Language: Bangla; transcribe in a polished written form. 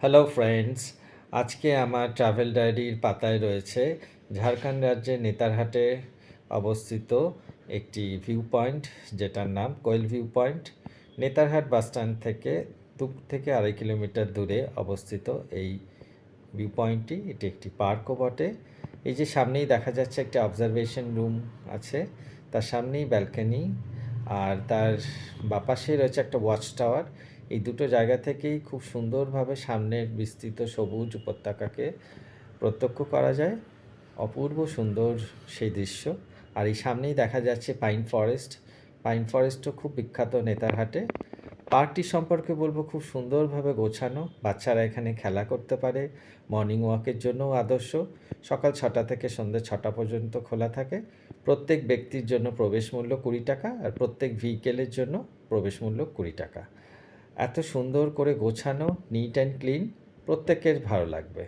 হ্যালো ফ্রেন্ডস, আজকে আমার ট্রাভেল ডায়েরির পাতায় রয়েছে ঝাড়খণ্ড রাজ্যের নেতারহাটে অবস্থিত একটি ভিউ পয়েন্ট, যেটার নাম কোয়েল ভিউ পয়েন্ট। নেতারহাট বাসস্ট্যান্ড থেকে 2 থেকে 2.5 কিলোমিটার দূরে অবস্থিত এই ভিউ পয়েন্টটি। এটি একটি পার্কও বটে। এই যে সামনেই দেখা যাচ্ছে একটি অবজারভেশন রুম আছে, তার সামনেই ব্যালকনি, আর তার বাপাশে রয়েছে একটা ওয়াচ টাওয়ার। এই দুটো জায়গা থেকেই খুব সুন্দরভাবে সামনের বিস্তৃত সবুজ উপত্যকাকে প্রত্যক্ষ করা যায়। অপূর্ব সুন্দর সেই দৃশ্য। আর এই সামনেই দেখা যাচ্ছে পাইন ফরেস্ট। পাইন ফরেস্টও খুব বিখ্যাত নেতারহাটে। পার্কটি সম্পর্কে বলবো, খুব সুন্দরভাবে গোছানো, বাচ্চারা এখানে খেলা করতে পারে, মর্নিং ওয়াকের জন্যও আদর্শ। সকাল 6টা থেকে সন্ধ্যে 6টা পর্যন্ত খোলা থাকে। প্রত্যেক ব্যক্তির জন্য প্রবেশ মূল্য 20 টাকা, আর প্রত্যেক ভেহিকেলের জন্য প্রবেশ মূল্য 20 টাকা। এত সুন্দর করে গোছানো, নিট অ্যান্ড ক্লিন, প্রত্যেকের ভালো লাগবে।